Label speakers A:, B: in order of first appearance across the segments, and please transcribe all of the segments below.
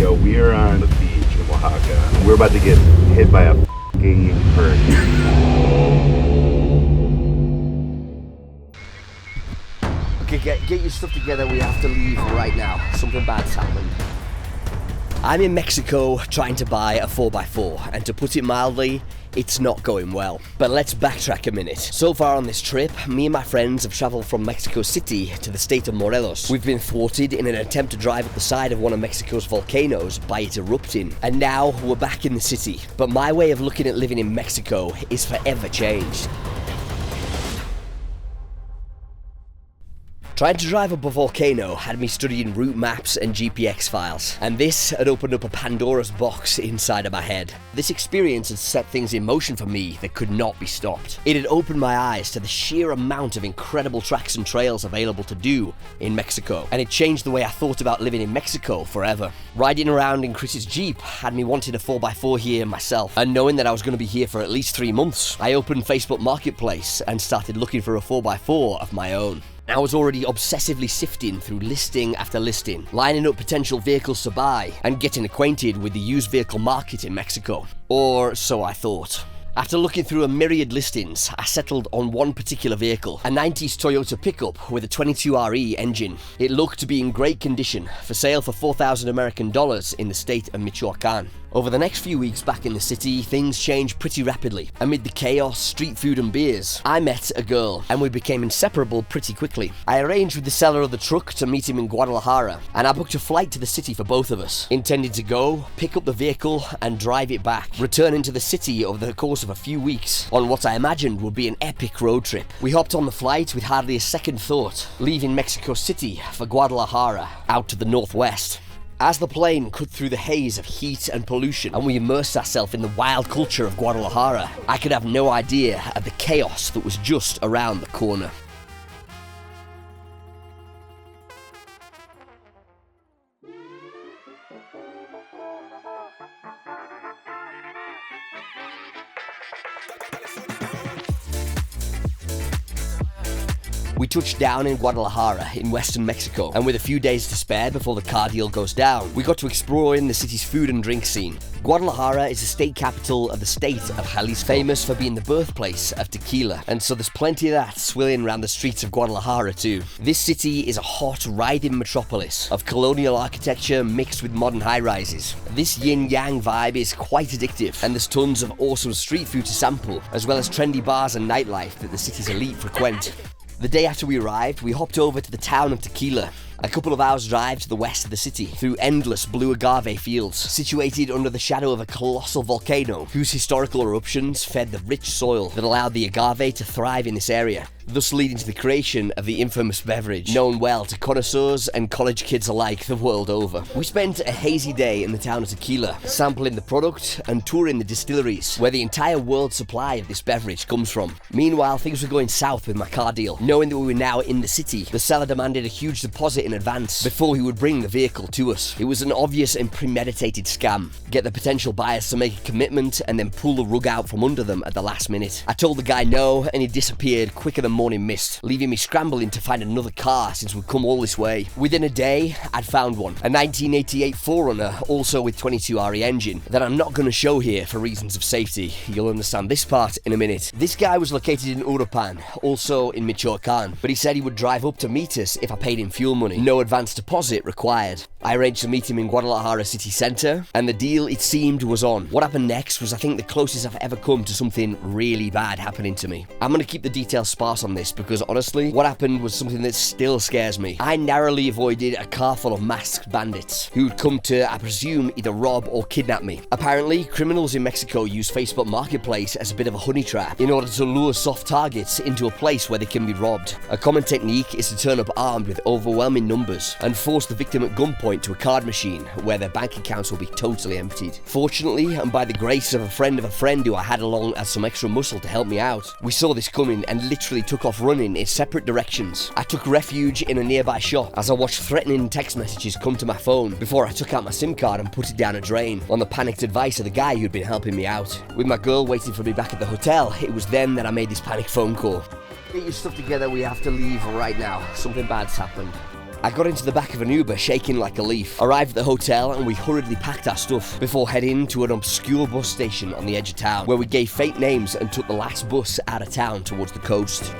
A: Yo, we are on the beach in Oaxaca, and we're about to get hit by a f***ing hurricane.
B: Okay, get your stuff together, we have to leave right now. Something bad's happened. I'm in Mexico trying to buy a 4x4, and to put it mildly, it's not going well. But let's backtrack a minute. So far on this trip, me and my friends have traveled from Mexico City to the state of Morelos. We've been thwarted in an attempt to drive up the side of one of Mexico's volcanoes by it erupting. And now we're back in the city. But my way of looking at living in Mexico is forever changed. Trying to drive up a volcano had me studying route maps and GPX files, and this had opened up a Pandora's box inside of my head. This experience had set things in motion for me that could not be stopped. It had opened my eyes to the sheer amount of incredible tracks and trails available to do in Mexico, and it changed the way I thought about living in Mexico forever. Riding around in Chris's Jeep had me wanting a 4x4 here myself, and knowing that I was going to be here for at least 3 months, I opened Facebook Marketplace and started looking for a 4x4 of my own. I was already obsessively sifting through listing after listing, lining up potential vehicles to buy, and getting acquainted with the used vehicle market in Mexico. Or so I thought. After looking through a myriad listings, I settled on one particular vehicle, a 90s Toyota pickup with a 22RE engine. It looked to be in great condition, for sale for $4,000 American in the state of Michoacan. Over the next few weeks back in the city, things changed pretty rapidly. Amid the chaos, street food and beers, I met a girl, and we became inseparable pretty quickly. I arranged with the seller of the truck to meet him in Guadalajara, and I booked a flight to the city for both of us, intending to go, pick up the vehicle, and drive it back, returning to the city over the course of a few weeks, on what I imagined would be an epic road trip. We hopped on the flight with hardly a second thought, leaving Mexico City for Guadalajara, out to the northwest. As the plane cut through the haze of heat and pollution, and we immersed ourselves in the wild culture of Guadalajara, I could have no idea of the chaos that was just around the corner. We touched down in Guadalajara in western Mexico, and with a few days to spare before the car deal goes down, we got to exploring the city's food and drink scene. Guadalajara is the state capital of the state of Jalisco, famous for being the birthplace of tequila, and so there's plenty of that swilling around the streets of Guadalajara too. This city is a hot, writhing metropolis of colonial architecture mixed with modern high-rises. This yin-yang vibe is quite addictive, and there's tons of awesome street food to sample, as well as trendy bars and nightlife that the city's elite frequent. The day after we arrived, we hopped over to the town of Tequila, a couple of hours drive to the west of the city, through endless blue agave fields, situated under the shadow of a colossal volcano, whose historical eruptions fed the rich soil that allowed the agave to thrive in this area, thus leading to the creation of the infamous beverage, known well to connoisseurs and college kids alike the world over. We spent a hazy day in the town of Tequila, sampling the product and touring the distilleries, where the entire world supply of this beverage comes from. Meanwhile, things were going south with my car deal. Knowing that we were now in the city, the seller demanded a huge deposit in advance before he would bring the vehicle to us. It was an obvious and premeditated scam. Get the potential buyers to make a commitment and then pull the rug out from under them at the last minute. I told the guy no, and he disappeared quicker than morning mist, leaving me scrambling to find another car since we'd come all this way. Within a day, I'd found one, a 1988 4Runner, also with 22RE engine, that I'm not going to show here for reasons of safety. You'll understand this part in a minute. This guy was located in Uruapan, also in Michoacan, but he said he would drive up to meet us if I paid him fuel money. No advance deposit required. I arranged to meet him in Guadalajara city centre, and the deal, it seemed, was on. What happened next was, I think, the closest I've ever come to something really bad happening to me. I'm going to keep the details sparse on this because, honestly, what happened was something that still scares me. I narrowly avoided a car full of masked bandits who'd come to, I presume, either rob or kidnap me. Apparently, criminals in Mexico use Facebook Marketplace as a bit of a honey trap in order to lure soft targets into a place where they can be robbed. A common technique is to turn up armed with overwhelming numbers and force the victim at gunpoint to a card machine where their bank accounts will be totally emptied. Fortunately, and by the grace of a friend who I had along as some extra muscle to help me out, we saw this coming and literally took off running in separate directions. I took refuge in a nearby shop as I watched threatening text messages come to my phone before I took out my SIM card and put it down a drain on the panicked advice of the guy who'd been helping me out. With my girl waiting for me back at the hotel, it was then that I made this panic phone call. Get your stuff together, we have to leave right now. Something bad's happened. I got into the back of an Uber shaking like a leaf, arrived at the hotel, and we hurriedly packed our stuff before heading to an obscure bus station on the edge of town, where we gave fake names and took the last bus out of town towards the coast.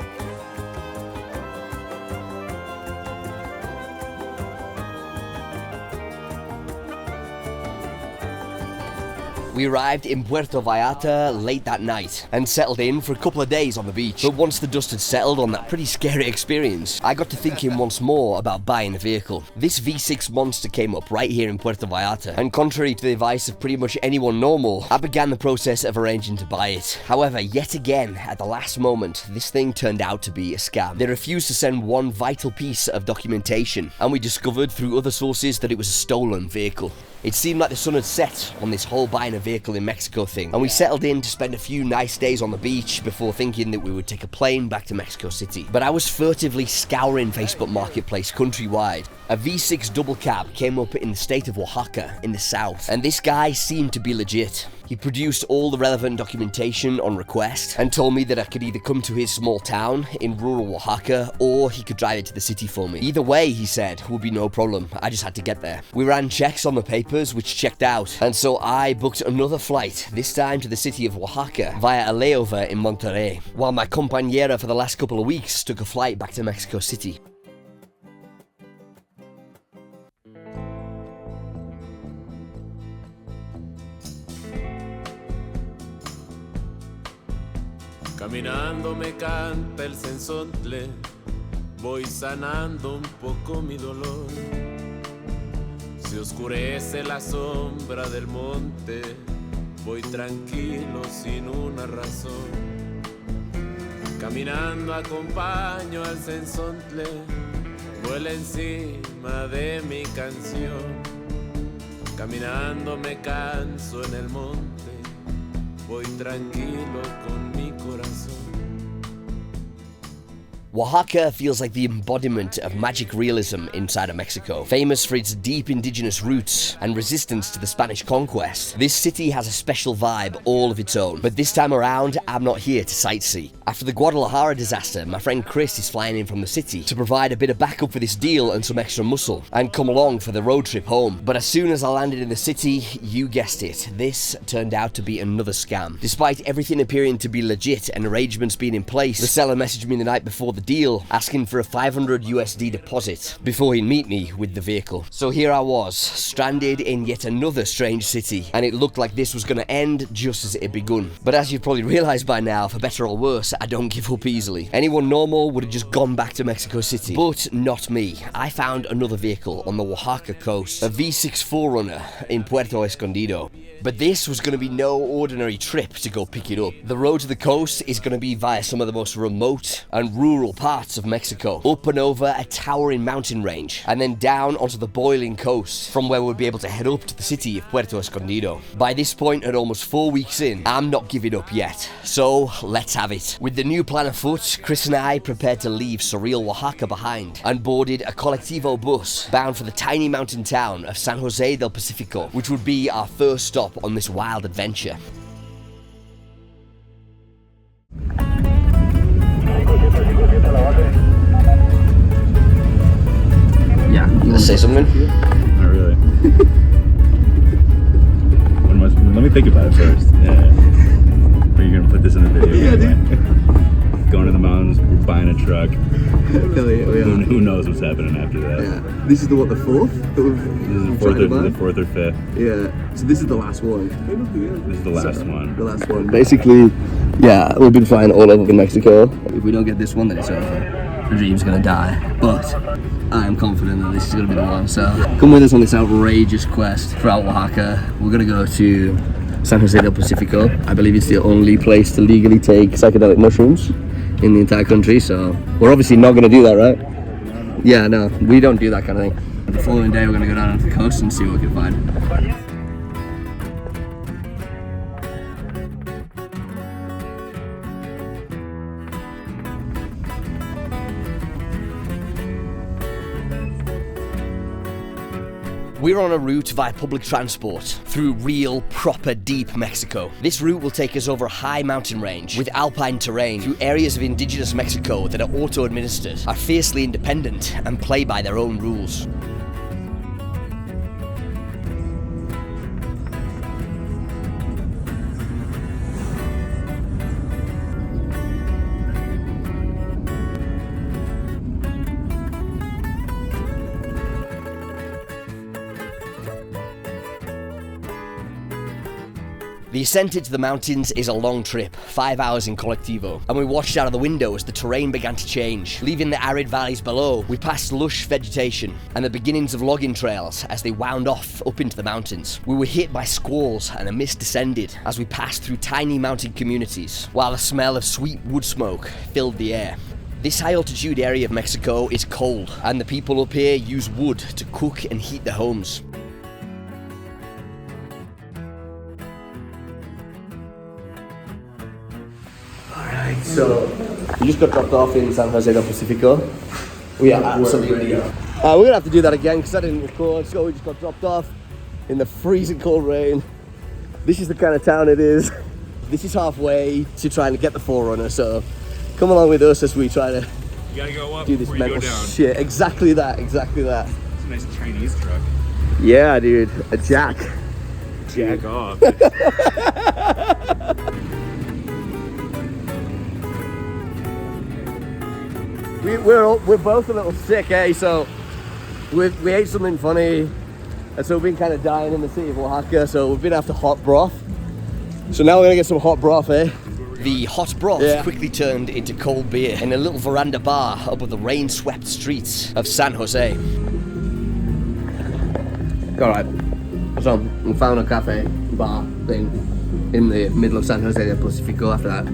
B: We arrived in Puerto Vallarta late that night and settled in for a couple of days on the beach. But once the dust had settled on that pretty scary experience, I got to thinking once more about buying a vehicle. This V6 monster came up right here in Puerto Vallarta, and contrary to the advice of pretty much anyone normal, I began the process of arranging to buy it. However, yet again, at the last moment, this thing turned out to be a scam. They refused to send one vital piece of documentation, and we discovered through other sources that it was a stolen vehicle. It seemed like the sun had set on this whole buying a vehicle in Mexico thing, and we settled in to spend a few nice days on the beach before thinking that we would take a plane back to Mexico City. But I was furtively scouring Facebook Marketplace countrywide. A V6 double cab came up in the state of Oaxaca in the south, and this guy seemed to be legit. He produced all the relevant documentation on request and told me that I could either come to his small town in rural Oaxaca or he could drive it to the city for me. Either way, he said, would be no problem. I just had to get there. We ran checks on the papers, which checked out, and so I booked another flight, this time to the city of Oaxaca via a layover in Monterrey, while my compañera for the last couple of weeks took a flight back to Mexico City.
C: Caminando me canta el sensontle, voy sanando un poco mi dolor. Se oscurece la sombra del monte, voy tranquilo sin una razón. Caminando acompaño al sensontle, vuela encima de mi canción. Caminando me canso en el monte, voy tranquilo con mi corazón.
B: Oaxaca feels like the embodiment of magic realism inside of Mexico. Famous for its deep indigenous roots and resistance to the Spanish conquest, this city has a special vibe all of its own. But this time around, I'm not here to sightsee. After the Guadalajara disaster, my friend Chris is flying in from the city to provide a bit of backup for this deal and some extra muscle, and come along for the road trip home. But as soon as I landed in the city, you guessed it, this turned out to be another scam. Despite everything appearing to be legit and arrangements being in place, the seller messaged me the night before the deal, asking for a 500 USD deposit before he'd meet me with the vehicle. So here I was, stranded in yet another strange city, and it looked like this was going to end just as it had begun. But as you've probably realized by now, for better or worse, I don't give up easily. Anyone normal would have just gone back to Mexico City, but not me. I found another vehicle on the Oaxaca coast, a V6 4Runner in Puerto Escondido. But this was going to be no ordinary trip to go pick it up. The road to the coast is going to be via some of the most remote and rural parts of Mexico, up and over a towering mountain range, and then down onto the boiling coast, from where we'll be able to head up to the city of Puerto Escondido. By this point, at almost 4 weeks in, I'm not giving up yet. So let's have it. With the new plan afoot, Chris and I prepared to leave surreal Oaxaca behind and boarded a collectivo bus bound for the tiny mountain town of San Jose del Pacifico, which would be our first stop on this wild adventure.
D: Yeah.
B: You gonna say something?
D: Not really. Let me think about it first. Yeah. Are you gonna put this in the video?
E: Yeah, dude.
D: Going to the mountains, we're buying a truck.
E: Hell yeah, we are.
D: Who knows what's happening after that?
E: Yeah. This is the fourth that we've
D: This is the fourth or fifth.
E: Yeah. So this is the last one.
D: This is the last one.
E: The last one. Basically, yeah, we've been flying all over Mexico. If we don't get this one, then it's over. The dream's gonna die. But I am confident that this is gonna be the one. So come with us on this outrageous quest throughout Oaxaca. We're gonna go to San Jose del Pacifico. I believe it's the only place to legally take psychedelic mushrooms in the entire country, so we're obviously not going to do that, right? Yeah, no, we don't do that kind of thing. The following day we're going to go down to the coast and see what we can find.
B: We're on a route via public transport through real, proper, deep Mexico. This route will take us over a high mountain range with alpine terrain through areas of indigenous Mexico that are auto-administered, are fiercely independent, and play by their own rules. The ascent into the mountains is a long trip, 5 hours in collectivo, and we watched out of the window as the terrain began to change. Leaving the arid valleys below, we passed lush vegetation and the beginnings of logging trails as they wound off up into the mountains. We were hit by squalls and a mist descended as we passed through tiny mountain communities, while the smell of sweet wood smoke filled the air. This high altitude area of Mexico is cold, and the people up here use wood to cook and heat their homes.
E: So, we just got dropped off in San Jose del Pacifico. We are absolutely... we're gonna have to do that again because I didn't record, so we just got dropped off in the freezing cold rain. This is the kind of town it is. This is halfway to trying to get the Forerunner, so come along with us as we try to
D: You gotta go up
E: do this
D: before you
E: mental
D: go down.
E: shit. Exactly that, exactly that.
D: It's a nice Chinese truck.
E: Yeah, dude, a jack.
D: Jack off.
E: We're both a little sick, eh? So we ate something funny, and so we've been kind of dying in the city of Oaxaca. So we've been after hot broth. So now we're gonna get some hot broth, eh?
B: The hot broth quickly turned into cold beer in a little veranda bar above the rain-swept streets of San Jose.
E: Alright, so we found a cafe bar thing in the middle of San Jose del Pacifico after that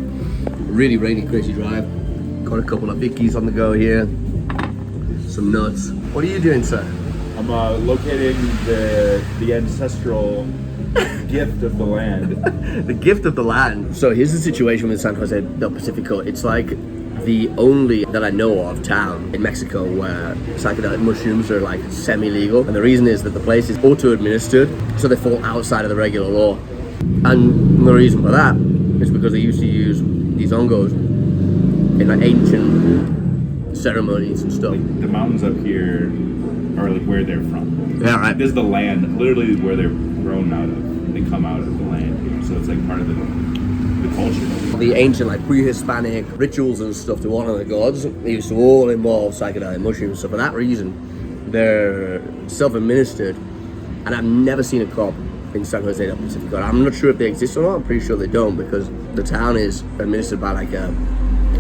E: really rainy, crazy drive. Got a couple of Vickies on the go here, some nuts. What are you doing, sir?
D: I'm locating the ancestral gift of the land.
E: The gift of the land. So here's the situation with San Jose del Pacifico. It's like the only that I know of town in Mexico where psychedelic mushrooms are like semi-legal. And the reason is that the place is auto-administered, so they fall outside of the regular law. And the reason for that is because they used to use these hongos in like ancient ceremonies and stuff.
D: Like, the mountains up here are like where they're from.
E: Yeah, right.
D: This is the land, literally where they're grown out of. They come out of the land here, so it's like part of the culture.
E: The ancient like pre-Hispanic rituals and stuff to honor the gods, they used to all involve psychedelic mushrooms. So for that reason, they're self-administered, and I've never seen a crop in San Jose del Pacifico. I'm not sure if they exist or not. I'm pretty sure they don't, because the town is administered by like a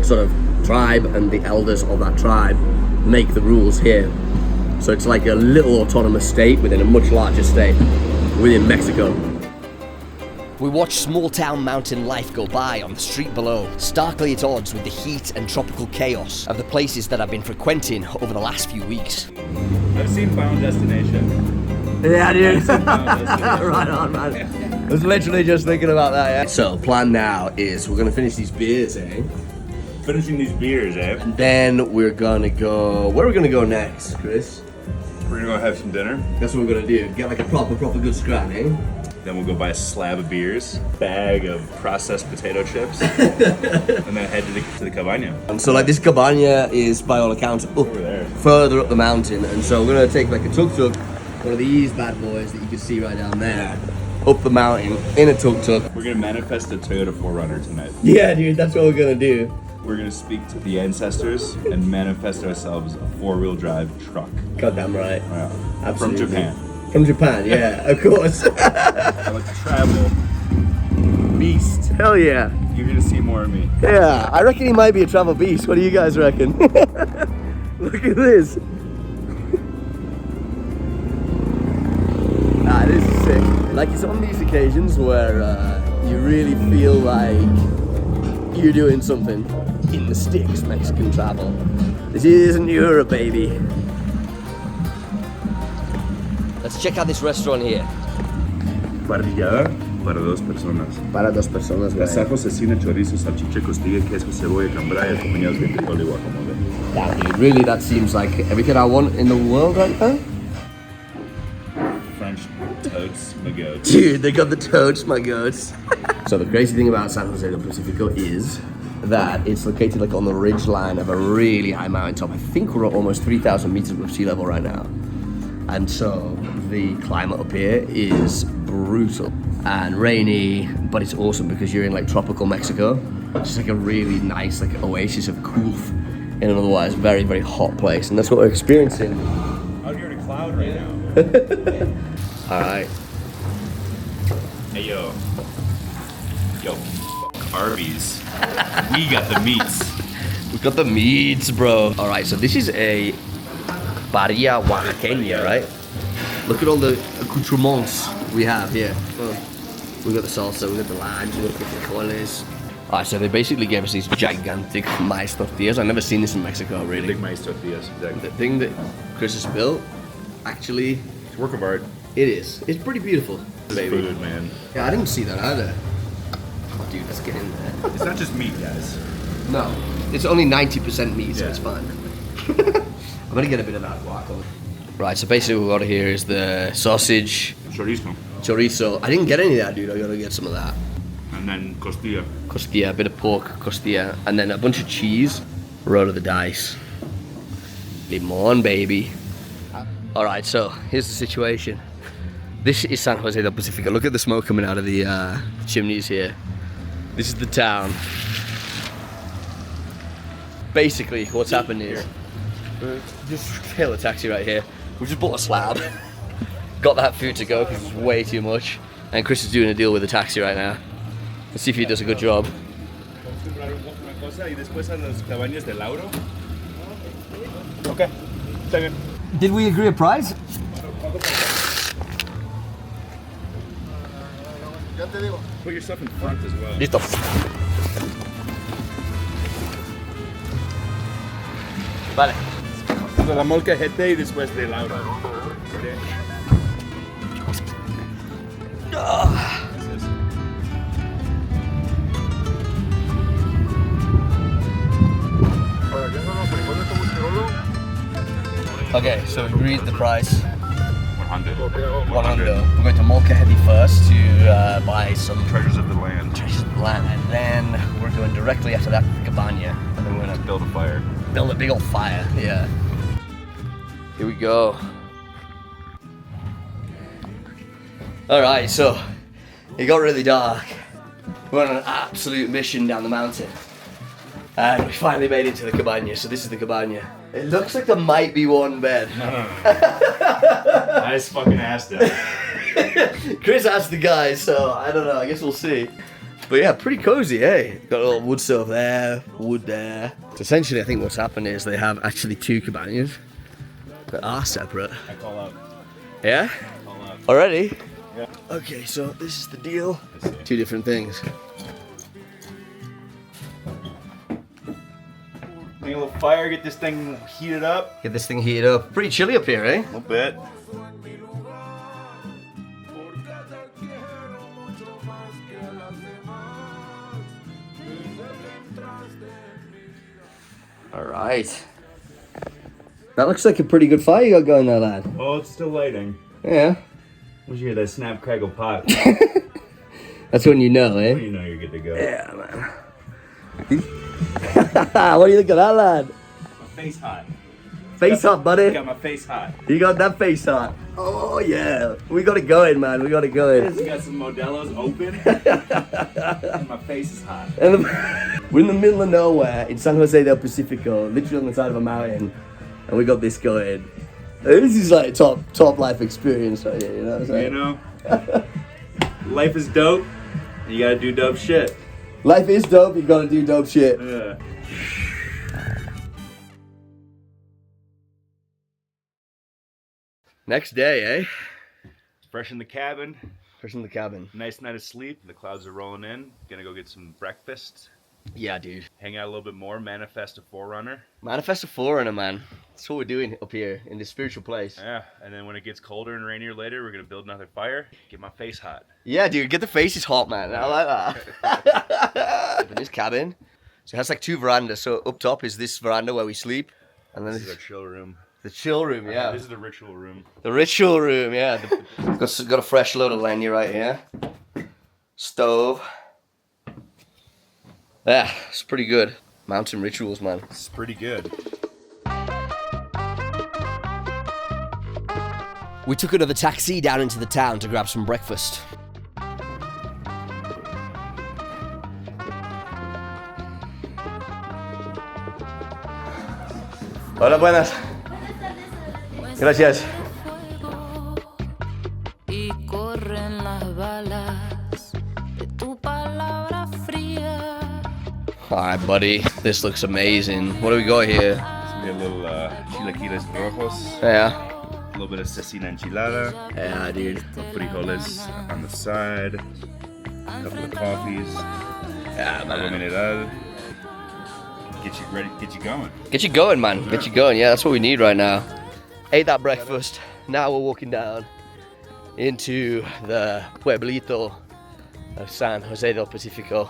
E: sort of tribe, and the elders of that tribe make the rules here. So it's like a little autonomous state within a much larger state within Mexico.
B: We watched small-town mountain life go by on the street below, starkly at odds with the heat and tropical chaos of the places that I've been frequenting over the last few weeks.
D: I've seen Final Destination.
E: Yeah, dude.
D: Right
E: Right on, man. I was literally just thinking about that, yeah. So, plan now is we're gonna finish these beers, eh?
D: Finishing these beers, eh?
E: And then we're gonna go... Where are we gonna go next, Chris?
D: We're gonna go have some dinner.
E: That's what we're gonna do. Get like a proper good scran, eh?
D: Then we'll go buy a slab of beers, bag of processed potato chips, and then head to the cabana.
E: And so like this cabana is by all accounts up
D: Over there.
E: further up the mountain, and so we're gonna take like a tuk-tuk, one of these bad boys that you can see right down there, up the mountain in a tuk-tuk.
D: We're gonna manifest a Toyota 4Runner tonight.
E: Yeah, dude, that's what we're gonna do.
D: We're gonna speak to the ancestors and manifest ourselves a 4-wheel drive truck.
E: Goddamn right.
D: Wow.
E: Absolutely.
D: From Japan.
E: From Japan, yeah, of course.
D: I like to travel. Beast.
E: Hell yeah.
D: You're gonna see more of me.
E: Yeah, I reckon he might be a travel beast. What do you guys reckon? Look at this. This is sick. Like, it's on these occasions where you really feel like you're doing something in the sticks, Mexican travel. This isn't Europe, baby.
B: Let's check out this restaurant here.
D: Parrillada para 2 personas.
E: Para 2 personas, güey.
D: Tasajo, cecina, chorizo, salchicha, costilla, queso, cebolla, cambray, acompañados de frijol y guacamole.
E: Yeah, dude, really, that seems like everything I want in the world right now.
D: totes my goats.
E: Dude, they got the toads, my goats. So the crazy thing about San Jose del Pacifico is that it's located like on the ridge line of a really high mountaintop. I think we're at almost 3,000 meters above sea level right now. And so the climate up here is brutal and rainy, but it's awesome because you're in like tropical Mexico. It's just like a really nice like oasis of cool in an otherwise very, very hot place. And that's what we're experiencing.
D: Out here in a cloud right now.
E: All right.
D: Hey, yo. Yo, fuck Arby's. We got the meats.
E: We got the meats, bro. All right, so this is a parrilla oaxaqueña, right? Look at all the accoutrements we have here. We got the salsa, we got the limes, we got the frijoles. All right, so they basically gave us these gigantic maize tortillas. I've never seen this in Mexico, really.
D: Big maize tortillas, exactly.
E: The thing that Chris has built, actually,
D: It's a work of art.
E: it is. It's pretty beautiful, baby.
D: Food, man.
E: Yeah, I didn't see that either. Oh, dude, let's get in there.
D: It's not just meat, guys.
E: No, it's only 90% meat, so
D: Yeah.
E: it's fine. I'm gonna get a bit of that guaco. Right, so basically what we got here is the sausage,
D: Chorizo.
E: chorizo. I didn't get any of that, dude. I gotta get some of that.
D: And then costilla.
E: Costilla, a bit of pork, costilla, and then a bunch of cheese. Roll of the dice. Limon, baby. All right, so here's the situation. This is San Jose del Pacifico. Look at the smoke coming out of the chimneys here. This is the town. Basically, what's happened is, just hail a taxi right here. We just bought a slab. Got that food to go because it's way too much. And Chris is doing a deal with the taxi right now. Let's see if he does a good job.
D: Okay. Second.
E: Did we agree a price?
D: Put your stuff in front as well.
E: Listo. Vale.
D: La molcajete y después de Lauro.
E: Okay, so we agreed the price.
D: 100.
E: 100. We're going to Molcajete first to buy some
D: Treasures of the land.
E: treasures of the land, and then we're going directly after that to Cabana, and then we're gonna
D: Build a fire.
E: build a big old fire. Yeah. Here we go. All right, so it got really dark. We're on an absolute mission down the mountain, and we finally made it to the Cabana. So this is the Cabana. It looks like there might be one bed.
D: No. I just fucking asked him.
E: Chris asked the guys, so I don't know. I guess we'll see. But yeah, pretty cozy, eh? Got a little wood stove there, wood there. So essentially, I think what's happened is they have actually two cabanas that are separate.
D: I call out.
E: Yeah?
D: Call out.
E: Already?
D: Yeah.
E: Okay, so this is the deal. Two different things.
D: Make a little fire, get this thing heated up.
E: Get this thing heated up. Pretty chilly up here, eh?
D: A little bit.
E: Alright. That looks like a pretty good fire you got going there, lad.
D: Oh, it's still lighting.
E: Yeah.
D: Once you hear that snap, crackle, pop,
E: That's when you know, eh?
D: you know you're good to go.
E: Yeah, man. What do you think of that, lad?
D: My face hot.
E: Face hot, buddy.
D: Got my face hot.
E: You got that face hot. Oh, yeah. We got it going, man. We got it going.
D: Got some Modelo's open. And my face is hot.
E: And we're in the middle of nowhere in San Jose del Pacifico, literally on the side of a mountain, and we got this going. This is like top life experience right here, you know what I'm saying?
D: You know? Life is dope. And you gotta do dope shit.
E: Life is dope, you gotta do dope shit.
D: Yeah.
E: Next day, eh?
D: Fresh in the cabin.
E: Fresh in the cabin.
D: Nice night of sleep. The clouds are rolling in. Gonna go get some breakfast.
E: Yeah, dude.
D: Hang out a little bit more. Manifest a forerunner.
E: Manifest a forerunner, man. That's what we're doing up here in this spiritual place.
D: Yeah. And then when it gets colder and rainier later, we're gonna build another fire. Get my face hot.
E: Yeah, dude. Get the faces hot, man. I like that. Open this cabin. So it has like two verandas. So up top is this veranda where we sleep. And then
D: This is our chill room.
E: The chill room, yeah.
D: This is the ritual room.
E: The ritual room, yeah. Got a fresh load of leña right here. Stove. Yeah, it's pretty good. Mountain rituals, man.
D: It's pretty good.
B: We took another taxi down into the town to grab some breakfast.
E: Hola, buenas. Gracias.
F: Y corren las balas de tu palabra fría.
E: Alright, buddy. This looks amazing. What do we got here?
D: We got a little chilaquiles rojos.
E: Yeah.
D: A little bit of cecina enchilada.
E: Yeah, dude.
D: Frijoles on the side. A couple of coffees.
E: Yeah,
D: Agua
E: man.
D: mineral. Get you ready, get you going.
E: Get you going, man. Get you going. Yeah, that's what we need right now. Ate that breakfast. Now we're walking down into the pueblito of San Jose del Pacifico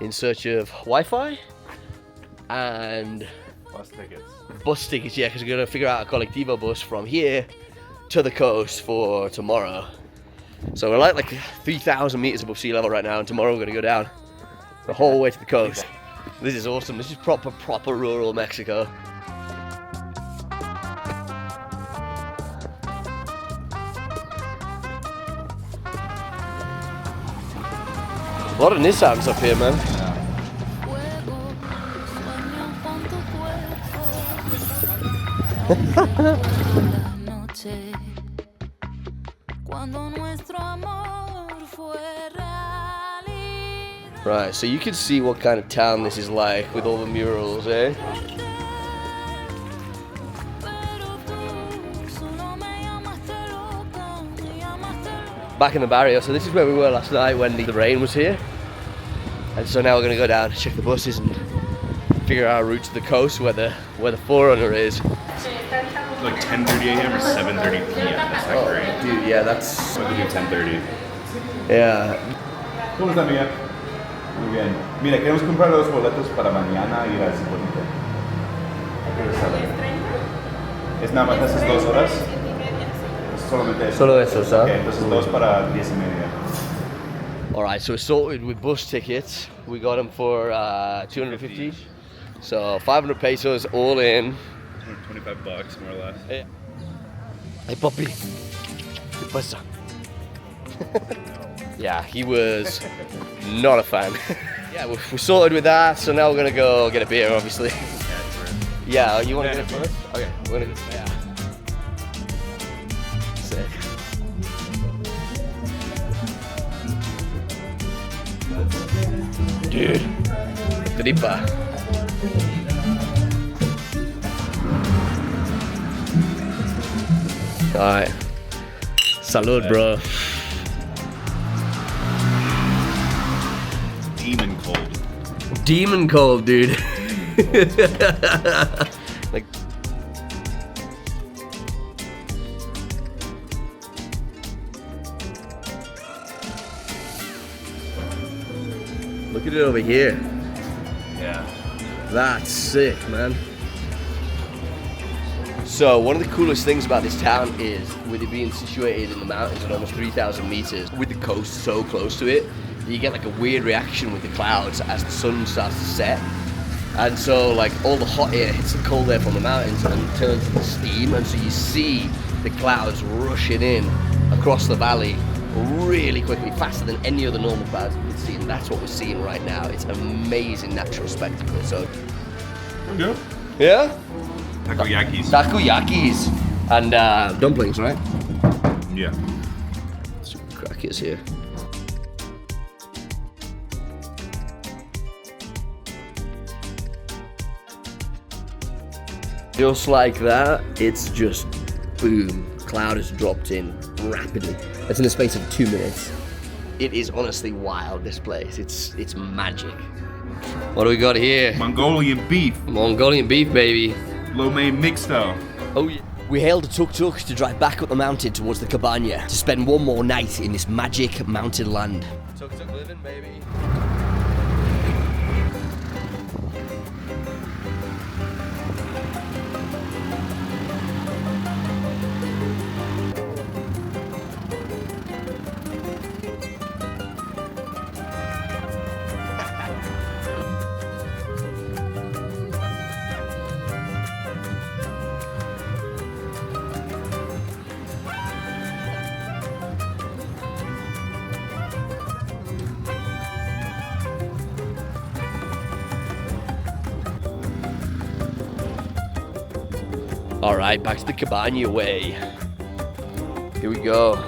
E: in search of Wi-Fi and
D: Bus tickets.
E: bus tickets. Yeah, because we're gonna figure out a collectivo bus from here to the coast for tomorrow. So we're like 3,000 meters above sea level right now, and tomorrow we're gonna go down the whole way to the coast. This is awesome. This is proper rural Mexico. A lot of Nissans up here, man.
F: Fuego, sueño con tu cuerpo. La noche, cuando nuestro amor fue realidad.
E: Right, so you can see what kind of town this is like with all the murals, eh?
F: Pero tú solo me llamaste loca, me llamaste loca.
E: Back in the barrio, so this is where we were last night when the rain was here. And so now we're gonna go down, check the buses and figure out our route to the coast where the Forerunner is.
D: It's like 10:30 a.m. or 7:30 p.m. That's not great.
E: Dude, yeah, that's...
D: We could do 10:30.
E: Yeah.
D: ¿Cómo está, amiga? Muy bien. Mira, queremos comprar los boletos para mañana ir al Cipolite. ¿A qué hora sale? ¿Es nada más esas 2 horas? Es solamente eso.
E: Solo eso, ¿sabes?
D: Ok, entonces 2 para 10:30.
E: Alright, so we're sorted with bus tickets. We got them for 250 each. So 500 pesos all in.
D: $25 more or less.
E: Hey, Poppy. ¿Qué pasa? Yeah, he was not a fan. Yeah, we're sorted with that, so now we're gonna go get a beer, obviously. Yeah, you wanna get it first? Okay, we're gonna go, yeah. Sick. Dude, tripa. Alright. Salud, bro.
D: Demon cold.
E: Demon cold, dude. Like, look at it over here.
D: Yeah.
E: That's sick, man. So one of the coolest things about this town is, with it being situated in the mountains at almost 3,000 meters, with the coast so close to it, you get like a weird reaction with the clouds as the sun starts to set. And so like all the hot air hits the cold air from the mountains and turns into steam, and so you see the clouds rushing in across the valley really quickly, faster than any other normal clouds you can see, and that's what we're seeing right now. It's an amazing natural spectacle. So
D: Okay.
E: yeah,
D: Takoyakis.
E: takoyakis and dumplings, right?
D: Yeah.
E: Some crackers here. Just like that, it's just boom. Cloud has dropped in rapidly. It's in the space of 2 minutes. It is honestly wild, this place. It's magic. What do we got here?
D: Mongolian beef.
E: Mongolian beef, baby.
D: Lo mein mixto.
E: Oh yeah.
B: We hailed a tuk-tuk to drive back up the mountain towards the cabana to spend one more night in this magic mountain land.
E: Tuk-tuk living, baby. All right, back to the Cabana way. Here we go.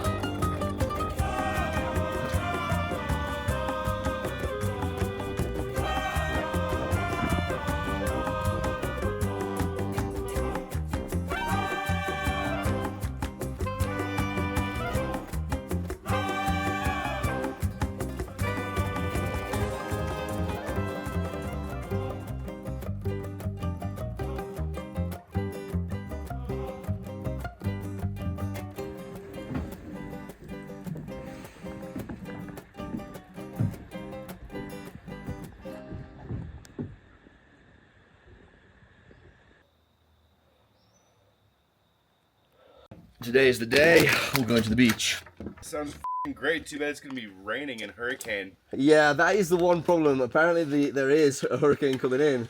E: Today is the day. We're going to the beach.
D: Sounds f***ing great. Too bad it's gonna be raining and hurricane.
E: Yeah, that is the one problem. Apparently there is a hurricane coming in.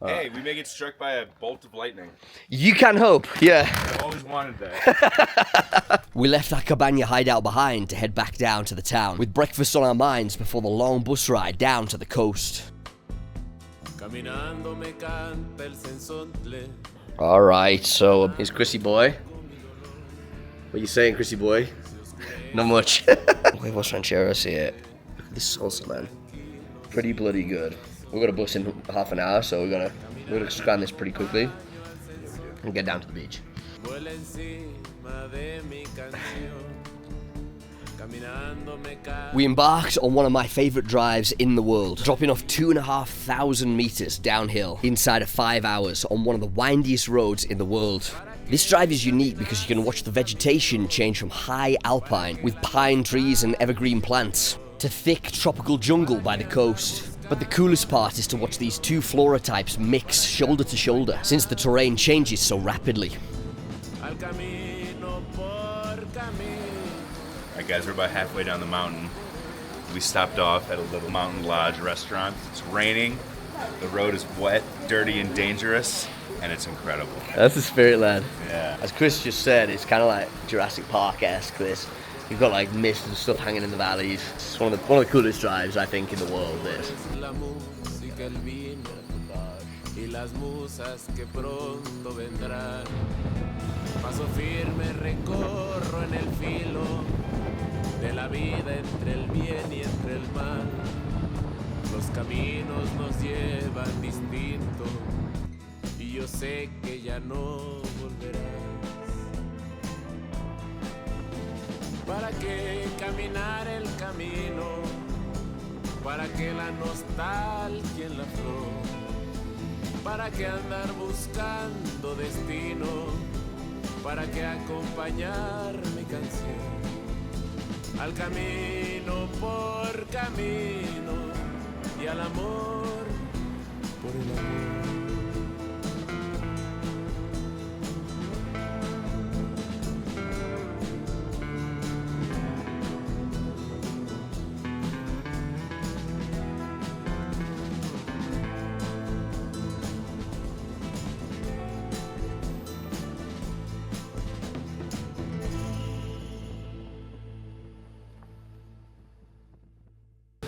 D: Hey, we may get struck by a bolt of lightning.
E: You can hope, yeah.
D: I've always wanted that.
B: We left our Cabana hideout behind to head back down to the town, with breakfast on our minds before the long bus ride down to the coast.
C: Caminando me canta el sensontle.
E: Alright, so here's Chrissy boy. What are you saying, Chrissy boy? Not much. Huevos rancheros here. Look at this salsa, man. Pretty bloody good. We've got a bus in half an hour, so we're gonna scan this pretty quickly and get down to the beach.
C: Vuela encima de mi canción. Caminando me canta.
B: We embarked on one of my favourite drives in the world, dropping off 2,500 metres downhill inside of 5 hours on one of the windiest roads in the world. This drive is unique because you can watch the vegetation change from high alpine with pine trees and evergreen plants to thick tropical jungle by the coast. But the coolest part is to watch these two flora types mix shoulder to shoulder since the terrain changes so rapidly.
C: Al camino por camino.
D: Alright guys, we're about halfway down the mountain. We stopped off at a little mountain lodge restaurant. It's raining, the road is wet, dirty and dangerous, and it's incredible.
E: That's the spirit, lad.
D: Yeah.
E: As Chris just said, it's kind of like Jurassic Park-esque, this. You've got like mist and stuff hanging in the valleys. It's one of the coolest drives, I think, in the world, this.
C: La música, el vino y las musas que pronto vendrán. Paso firme recorro en el filo de la vida entre el bien y entre el mal. Los caminos nos llevan distinto y yo sé que ya no volverás. ¿Para qué caminar el camino? ¿Para qué la nostalgia en la flor? ¿Para qué andar buscando destino? ¿Para qué acompañar mi canción? Al camino por camino y al amor por el amor.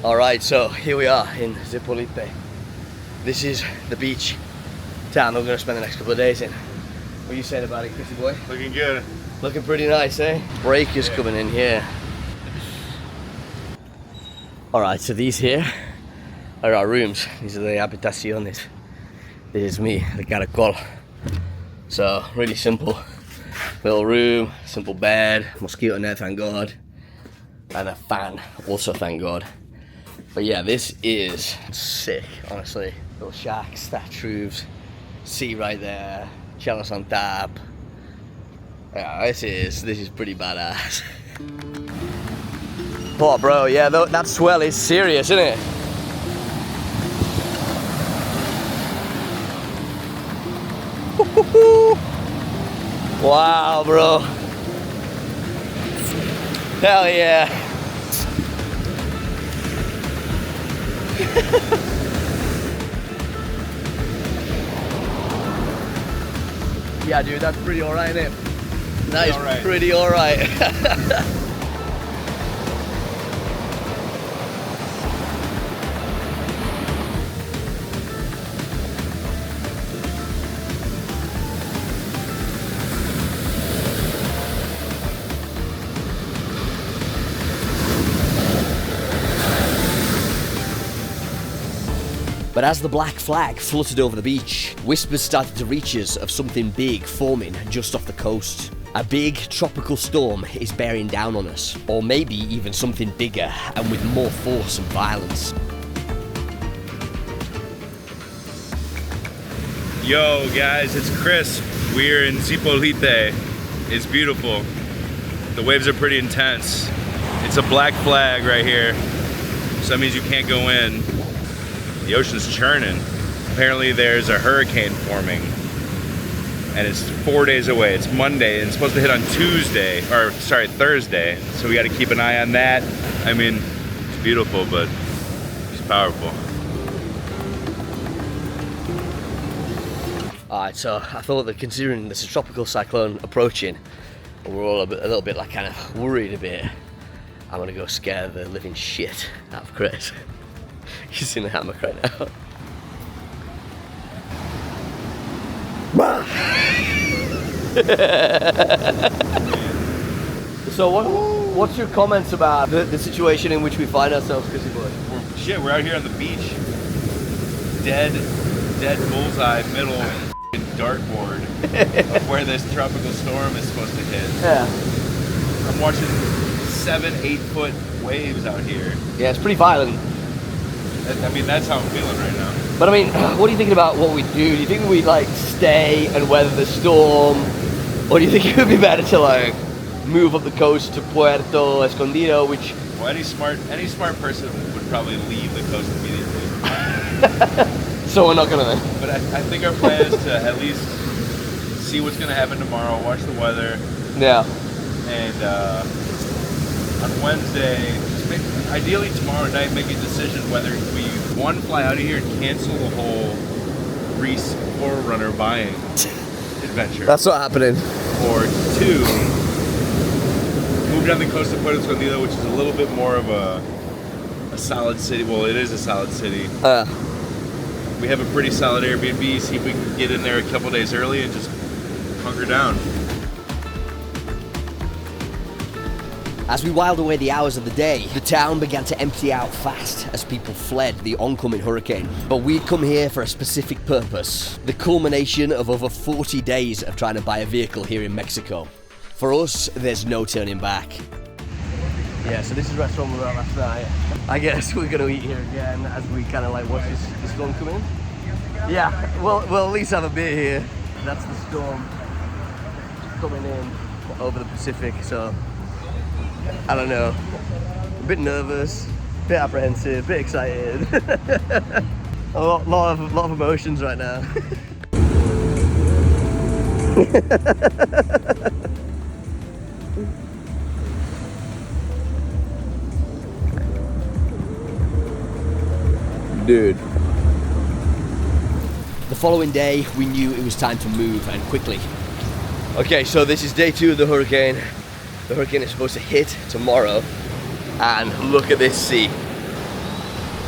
E: Alright, so here we are in Zipolite. This is the beach town that we're going to spend the next couple of days in. What are you saying about it, Chrissy boy?
D: Looking good.
E: Looking pretty nice, eh? Break is coming in here. Alright, so these here are our rooms. These are the habitaciones. This is me, the caracol. So, really simple. Little room, simple bed, mosquito net, thank God. And a fan, also thank God. But yeah, this is sick, honestly. Little shacks, thatch roofs, sea right there, chalice on tap. Yeah, this is pretty badass. Oh, bro, yeah, that swell is serious, isn't it? Wow, bro. Hell yeah. Yeah, dude, that's pretty alright, isn't it? That is pretty alright.
B: But as the black flag fluttered over the beach, whispers started to reach us of something big forming just off the coast. A big tropical storm is bearing down on us, or maybe even something bigger and with more force and violence.
D: Yo guys, it's Chris. We're in Zipolite. It's beautiful. The waves are pretty intense. It's a black flag right here, so that means you can't go in. The ocean's churning. Apparently there's a hurricane forming, and it's 4 days away. It's Monday, and it's supposed to hit on Thursday. So we got to keep an eye on that. I mean, it's beautiful, but it's powerful.
B: Alright, so I thought that considering there's a tropical cyclone approaching, we're all a little bit like kind of worried a bit. I'm gonna go scare the living shit out of Chris. He's in a hammock right now. So what's your comments about the situation in which we find ourselves, Chrissy boy?
D: Shit, we're out here on the beach. Dead bullseye middle dartboard of where this tropical storm is supposed to hit.
B: Yeah.
D: I'm watching 7-8 foot waves out here.
B: Yeah, it's pretty violent.
D: I mean, that's how I'm feeling right now.
B: But I mean, what are you thinking about what we do? Do you think we'd like stay and weather the storm? Or do you think it would be better to like move up the coast to Puerto Escondido, which...
D: Well, any smart person would probably leave the coast immediately.
B: So we're not gonna then.
D: But I think our plan is to at least see what's gonna happen tomorrow, watch the weather.
B: Yeah.
D: And on Wednesday, ideally tomorrow night, make a decision whether we, one, fly out of here and cancel the whole Reese Forerunner buying adventure.
B: That's not happening.
D: Or two, move down the coast of Puerto Escondido, which is a little bit more of a solid city. Well, it is a solid city. We have a pretty solid Airbnb, see if we can get in there a couple days early and just hunker down.
B: As we whiled away the hours of the day, the town began to empty out fast as people fled the oncoming hurricane. But we'd come here for a specific purpose, the culmination of over 40 days of trying to buy a vehicle here in Mexico. For us, there's no turning back. Yeah, so this is the restaurant we were at last night. I guess we're gonna eat here again as we kind of like watch this storm come in. Yeah, we'll at least have a beer here. That's the storm coming in over the Pacific, so I don't know. A bit nervous, a bit apprehensive, a bit excited. a lot of emotions right now. Dude. The following day, we knew it was time to move, and quickly. Okay, so this is day 2 of the hurricane. The hurricane is supposed to hit tomorrow, and look at this sea.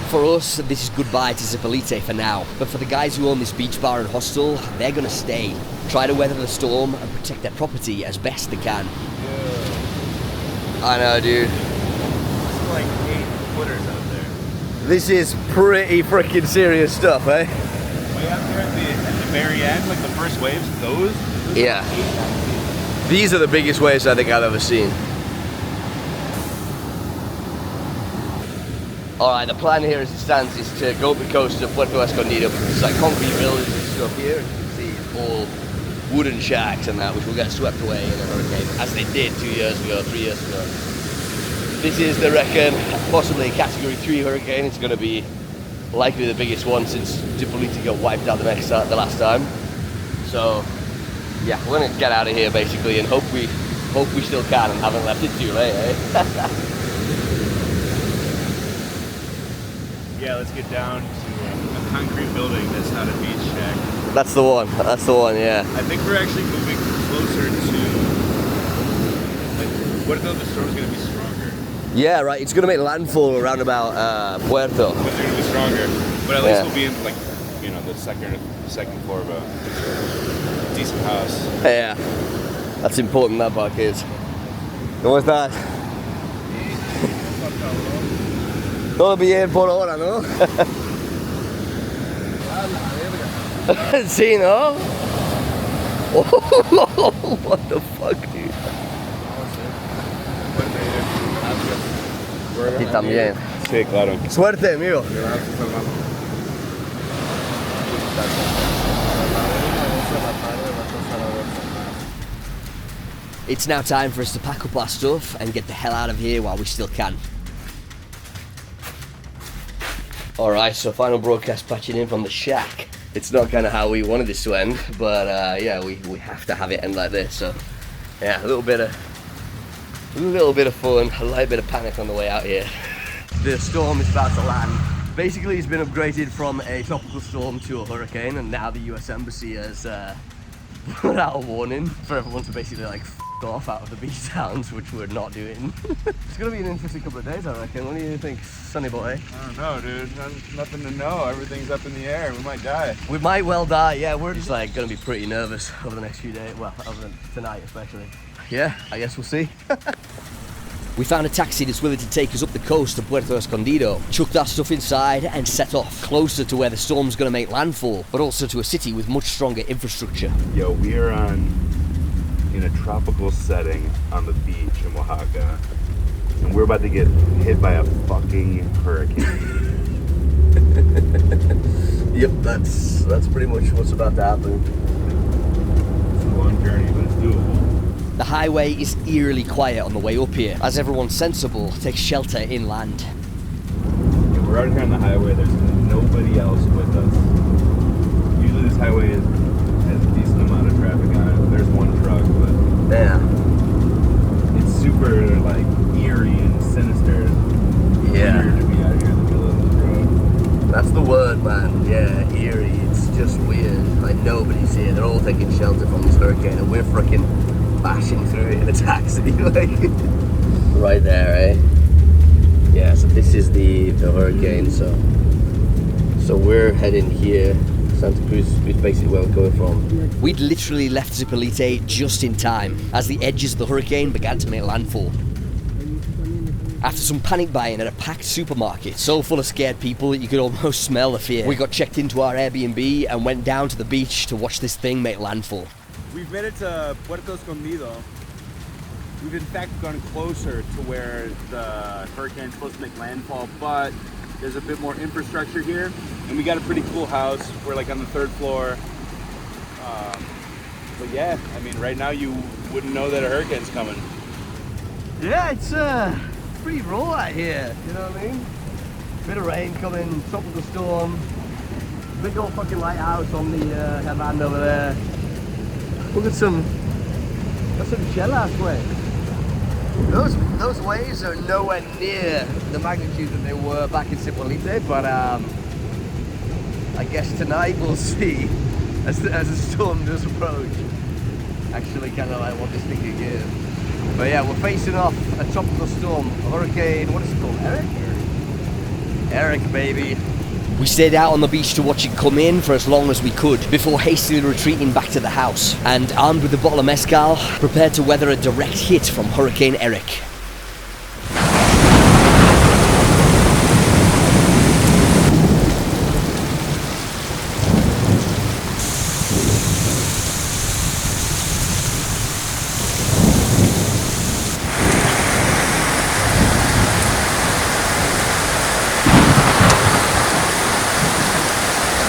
B: For us, this is goodbye to Zipolite for now, but for the guys who own this beach bar and hostel, they're gonna stay, try to weather the storm and protect their property as best they can. Yeah. I know, dude.
D: It's like 8 footers out there.
B: This is pretty freaking serious stuff, eh?
D: Way out there at the very end, like the first waves, those?
B: Yeah. These are the biggest waves I think I've ever seen. Alright, the plan here as it stands is to go up the coast to Puerto Escondido, because it's like concrete villages and stuff here. As you can see, it's all wooden shacks and that, which will get swept away in a hurricane, as they did 2 years ago, 3 years ago. This is, they reckon, possibly a category 3 hurricane. It's going to be likely the biggest one since Zipolite got wiped out the last time. So, yeah, we're going to get out of here basically and hope we still can and haven't left it too late, eh?
D: Yeah, let's get down to a concrete building that's not a beach shack.
B: That's the one, yeah.
D: I think we're actually moving closer to, like, what if the storm's going to be stronger?
B: Yeah, right, it's going to make landfall around about Puerto.
D: But they're going to be stronger. But at least we'll be in, like, you know, the second floor of a decent house.
B: Yeah, that's important, that part, kids. ¿Cómo estás? Todo bien por ahora, ¿no?
E: Sí, ¿no? Oh, what the fuck, dude. Aquí también.
D: Sí, claro.
E: Suerte, amigo. It's now time for us to pack up our stuff and get the hell out of here while we still can. Alright, so final broadcast patching in from the shack. It's not kind of how we wanted this to end, but yeah, we have to have it end like this. So yeah, a little bit of fun, a light bit of panic on the way out here. The storm is about to land. Basically, it's been upgraded from a tropical storm to a hurricane, and now the US Embassy has put out a warning for everyone to basically like f off out of the beach towns, which we're not doing. It's gonna be an interesting couple of days, I reckon. What do you think, Sonny boy?
D: I don't know, dude. Nothing to know. Everything's up in the air. We might die.
E: We might well die, yeah. We're just like gonna be pretty nervous over the next few days. Well, over than tonight especially. Yeah, I guess we'll see. We found a taxi that's willing to take us up the coast to Puerto Escondido, chucked our stuff inside and set off, closer to where the storm's gonna make landfall, but also to a city with much stronger infrastructure.
A: Yo, we are in a tropical setting on the beach in Oaxaca, and we're about to get hit by a fucking hurricane.
E: Yep, that's pretty much what's about to happen.
A: It's a long journey, but it's doable.
E: The highway is eerily quiet on the way up here, as everyone sensible takes shelter inland.
A: Yeah, we're out here on the highway. There's nobody else with us. Usually this highway has a decent amount of traffic on it. There's one truck, but
E: Yeah.
A: it's super like eerie and sinister.
E: Yeah.
A: Weird to be out here in the middle of the road.
E: That's the word, man. Yeah, eerie. It's just weird. Like nobody's here. They're all taking shelter from this hurricane, and we're freaking bashing through it in a taxi. Like right there, eh? Yeah. So this is the hurricane. So we're heading here. Santa Cruz is basically where we're going from. We'd literally left Zipolite just in time as the edges of the hurricane began to make landfall. After some panic buying at a packed supermarket, so full of scared people that you could almost smell the fear, we got checked into our Airbnb and went down to the beach to watch this thing make landfall.
G: We've made it to Puerto Escondido. We've in fact gone closer to where the hurricane's supposed to make landfall, but there's a bit more infrastructure here, and we got a pretty cool house. We're like on the 3rd floor. But yeah, I mean, right now you wouldn't know that a hurricane's coming.
E: Yeah, it's pretty raw out here, you know what I mean? Bit of rain coming, tropical storm, big old fucking lighthouse on the headland over there. Look at that's some shell-ass waves. Those waves are nowhere near the magnitude that they were back in Zipolite, but I guess tonight we'll see as the storm does approach. Actually, kind of like what this thing could give. But yeah, we're facing off a tropical storm, a hurricane. What is it called? Eric, baby. We stayed out on the beach to watch it come in for as long as we could before hastily retreating back to the house and, armed with a bottle of mezcal, prepared to weather a direct hit from Hurricane Eric.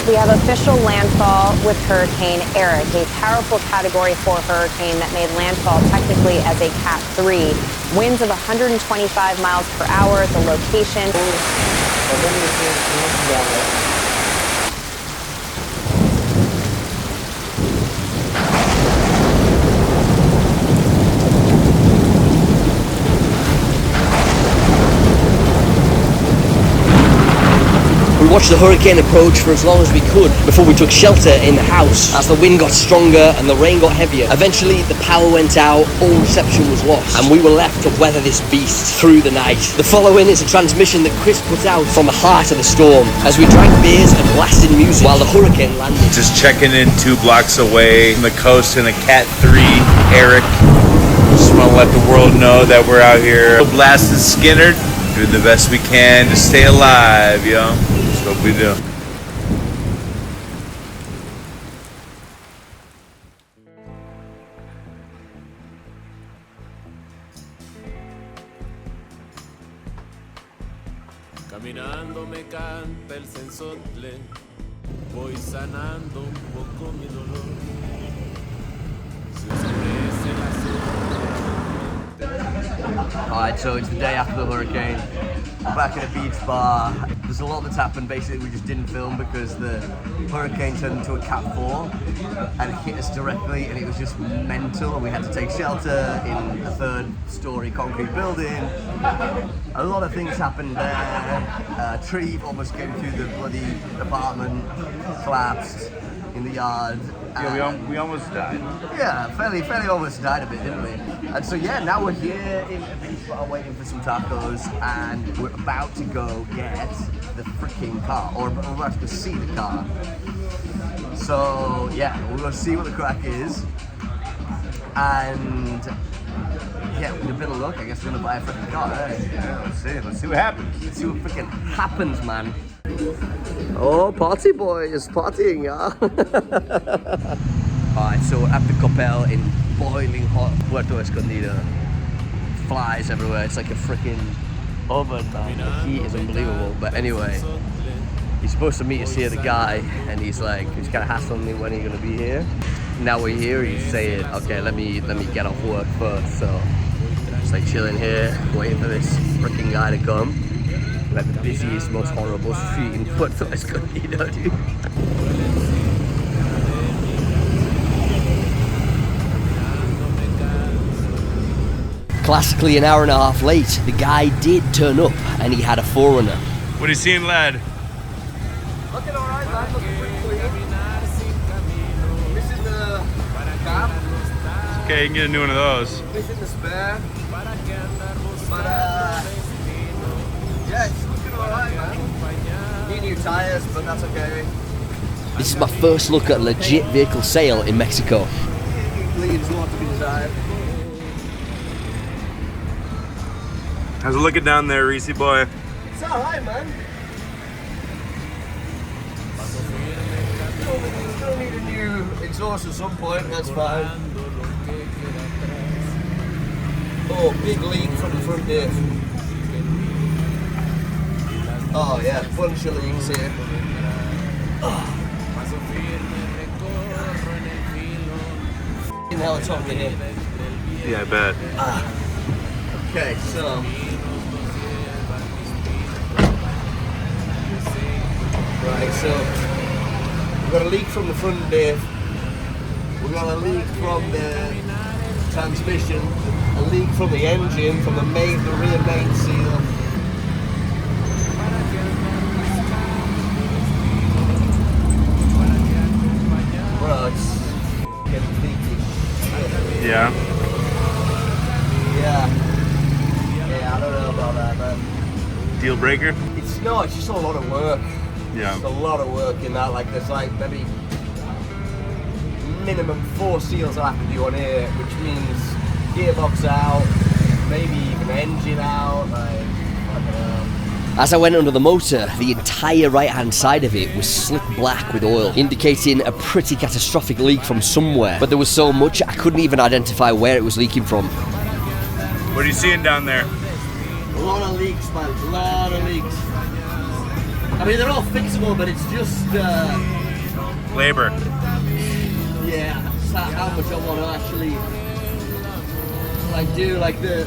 H: We have official landfall with Hurricane Eric, a powerful Category 4 hurricane that made landfall technically as a Cat 3. Winds of 125 miles per hour at the location.
E: We watched the hurricane approach for as long as we could before we took shelter in the house as the wind got stronger and the rain got heavier. Eventually the power went out, all reception was lost, and we were left to weather this beast through the night. The following is a transmission that Chris put out from the heart of the storm as we drank beers and blasted music while the hurricane landed.
I: Just checking in 2 blocks away from the coast in a Cat 3 Eric. Just want to let the world know that we're out here blasting Skinner, doing the best we can to stay alive, yo. That's what we do.
C: Caminando me canta el sensotle, voy sanando un poco mi dolor. Se oscurece la sombra.
E: Alright, so it's the day after the hurricane. We're back at a beach bar. There's a lot that's happened. Basically, we just didn't film because the hurricane turned into a Cat 4 and hit us directly, and it was just mental. We had to take shelter in a 3rd-story concrete building. A lot of things happened there. A tree almost came through the bloody apartment, collapsed in the yard.
D: Yeah, we almost died.
E: Yeah, fairly almost died a bit, didn't we? And so yeah, now we're here in a beach bar waiting for some tacos, and we're about to go get the freaking car, or we're about to go see the car. So yeah, we're gonna see what the crack is, and yeah, with a bit of luck, I guess we're gonna buy a freaking car, right?
D: Yeah, let's see what happens.
E: Let's see what freaking happens, man. Oh, party boys, partying, yeah. Alright, so we're at the Copel in boiling hot Puerto Escondido. Flies everywhere, it's like a freaking oven, man. The heat is unbelievable. But anyway, he's supposed to meet us here, the guy, and he's kind of hassling me when he's gonna be here. Now we're here, he's saying, okay, let me get off work first. So just like chilling here, waiting for this freaking guy to come. Like the busiest, most horrible street in Puerto Escondido, dude.
B: Classically, an hour and a half late, the guy did turn up and he had a 4Runner.
I: What are you seeing, lad?
E: Looking alright, man. Looking pretty clean. Missing the cab.
I: Okay, you can get a new one of those.
E: Missing the spare. But yeah, it's looking alright, man. Need new tires, but that's okay.
B: This is my first look at a legit vehicle sale in Mexico.
E: Leaves a lot to be desired.
I: How's it looking down there, Reese boy?
E: It's alright, man. Still need a new exhaust at some point, that's fine. Oh, big leak from the front diff. Oh yeah, bunch of leaks here. F***ing hell, it's hot in here.
I: Yeah, I bet.
E: Okay, so right, so we've got a leak from the front diff, we've got a leak from the transmission, a leak from the engine, from the rear main seal. Bro, it's getting leaky.
I: Yeah.
E: Yeah, I don't know about that, man.
I: Deal breaker?
E: It's just a lot of work.
I: Yeah.
E: It's a lot of work in that. Like, there's like maybe minimum 4 seals I have to do on here, which means gearbox out, maybe even engine out. Like, I don't know.
B: As I went under the motor, the entire right-hand side of it was slick black with oil, indicating a pretty catastrophic leak from somewhere. But there was so much, I couldn't even identify where it was leaking from.
I: What are you seeing down there?
E: A lot of leaks, man. A lot of leaks. I mean, they're all fixable, but it's just
I: Labor.
E: yeah, it's how much I want to actually do. Like the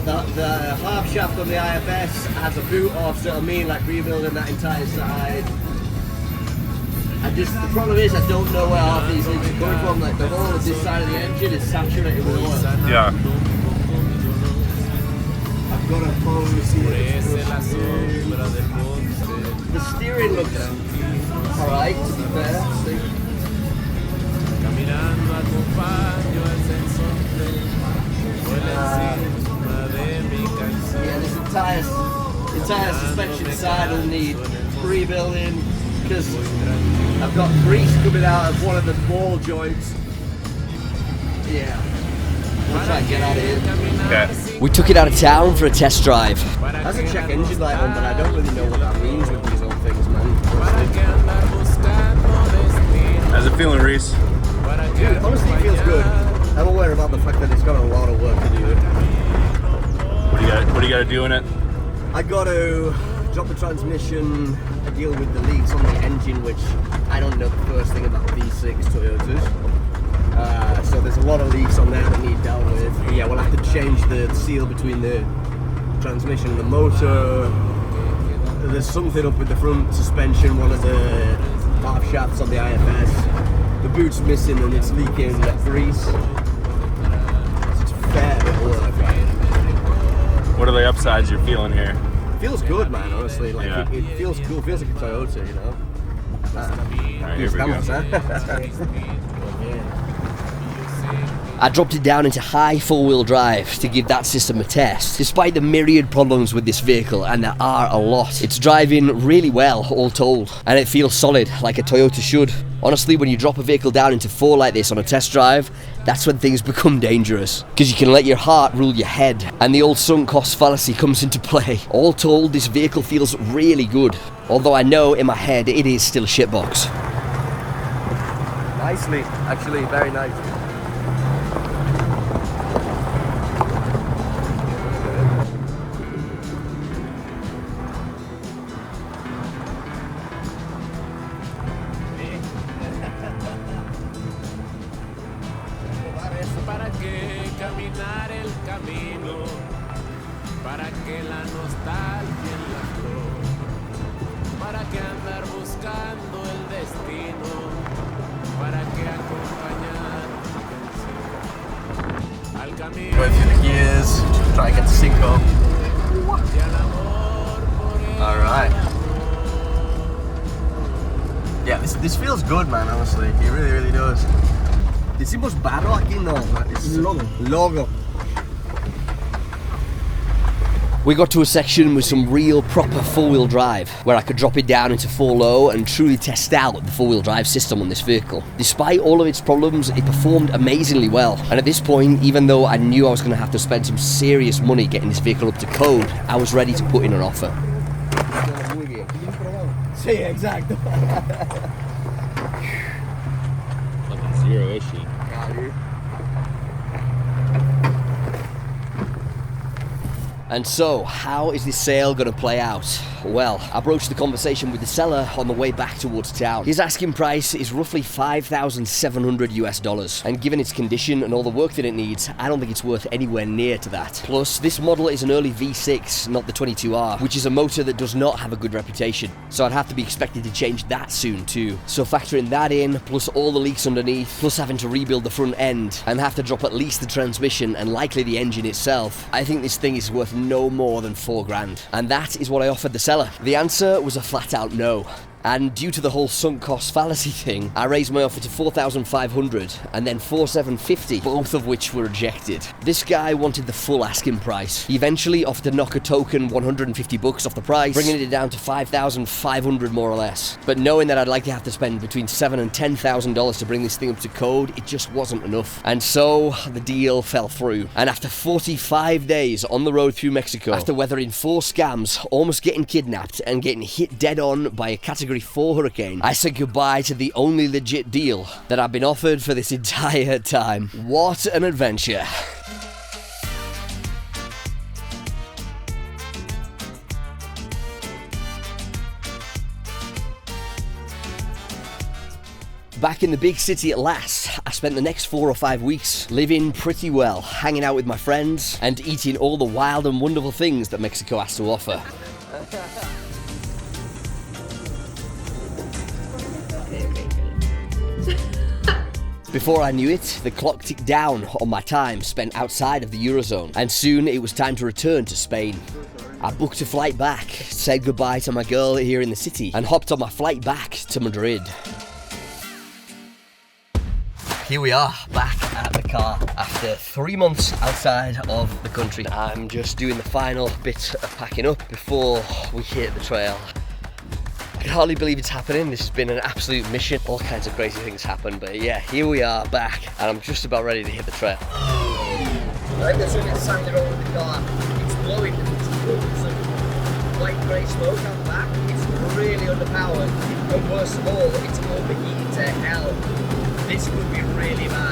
E: half shaft on the IFS has a boot off, so I mean, like rebuilding that entire side. The problem is I don't know where half these leaks are coming from. Like the whole of this side of the engine is saturated with oil.
I: Yeah.
E: I've got a pose here. The steering looks alright, to be fair. Yeah, this entire suspension side will need rebuilding because I've got grease coming out of one of the ball joints. Yeah. We'll try and get out of here.
I: Okay.
B: We took it out of town for a test drive.
E: That's a check engine light on, but I don't really know what that means with these old things, man.
I: How's it feeling, Reese?
E: Dude, honestly, it feels good. I'm aware about the fact that it's got a lot of work to do.
I: What do you got to do in it?
E: I got to
B: drop the transmission, I deal with the leaks on the engine, which I don't know the first thing about V6 Toyotas. So there's a lot of leaks on there that need dealt with. Yeah, we'll have to change the seal between the transmission and the motor. There's something up with the front suspension, one of the half shafts on the IFS. The boot's missing and it's leaking grease. It's a fair bit of work.
G: What are the upsides you're feeling here?
B: Feels good, man, honestly. Like, it feels cool, feels like a Toyota, you know?
G: Alright, here we go.
B: I dropped it down into high 4-wheel drive to give that system a test. Despite the myriad problems with this vehicle, and there are a lot, it's driving really well, all told. And it feels solid, like a Toyota should. Honestly, when you drop a vehicle down into 4 like this on a test drive, that's when things become dangerous. Because you can let your heart rule your head, and the old sunk cost fallacy comes into play. All told, this vehicle feels really good. Although I know in my head it is still a shitbox. Nicely, actually, very nice.
C: ¿Para qué caminar el camino? ¿Para qué la nostalgia en la flor? ¿Para qué andar buscando el destino? ¿Para qué acompañar al camino?
B: Going through the gears, try and get the sync up. Alright. Yeah, this feels good, man, honestly. It really, really does. Decimos barro aquí, no. It's logo. We got to a section with some real proper 4-wheel drive, where I could drop it down into 4 low and truly test out the 4-wheel drive system on this vehicle. Despite all of its problems, it performed amazingly well. And at this point, even though I knew I was going to have to spend some serious money getting this vehicle up to code, I was ready to put in an offer. Sí, exacto.
G: Zero issue.
B: And so, how is this sale going to play out? Well, I broached the conversation with the seller on the way back towards town. His asking price is roughly $5,700 US, and given its condition and all the work that it needs, I don't think it's worth anywhere near to that. Plus, this model is an early V6, not the 22R, which is a motor that does not have a good reputation, so I'd have to be expected to change that soon too. So factoring that in, plus all the leaks underneath, plus having to rebuild the front end, and have to drop at least the transmission and likely the engine itself, I think this thing is worth no more than $4,000. And that is what I offered the seller. The answer was a flat out no. And due to the whole sunk cost fallacy thing, I raised my offer to $4,500 and then $4,750, both of which were rejected. This guy wanted the full asking price. He eventually offered to knock a token $150 off the price, bringing it down to $5,500 more or less. But knowing that I'd likely have to spend between $7,000 and $10,000 to bring this thing up to code, it just wasn't enough. And so the deal fell through. And after 45 days on the road through Mexico, after weathering 4 scams, almost getting kidnapped, and getting hit dead on by a Category 4 hurricane, I said goodbye to the only legit deal that I've been offered for this entire time. What an adventure. Back in the big city at last, I spent the next 4 or 5 weeks living pretty well, hanging out with my friends and eating all the wild and wonderful things that Mexico has to offer. Before I knew it, the clock ticked down on my time spent outside of the Eurozone, and soon it was time to return to Spain. I booked a flight back, said goodbye to my girl here in the city, and hopped on my flight back to Madrid. Here we are, back at the car after 3 months outside of the country. I'm just doing the final bit of packing up before we hit the trail. I can hardly believe it's happening. This has been an absolute mission. All kinds of crazy things happen, but yeah, here we are back, and I'm just about ready to hit the trail. I think there's something sounding wrong with the car. It's blowing tons of white grey smoke out the back. It's really underpowered, and worst of all, it's overheated to hell. This could be really bad.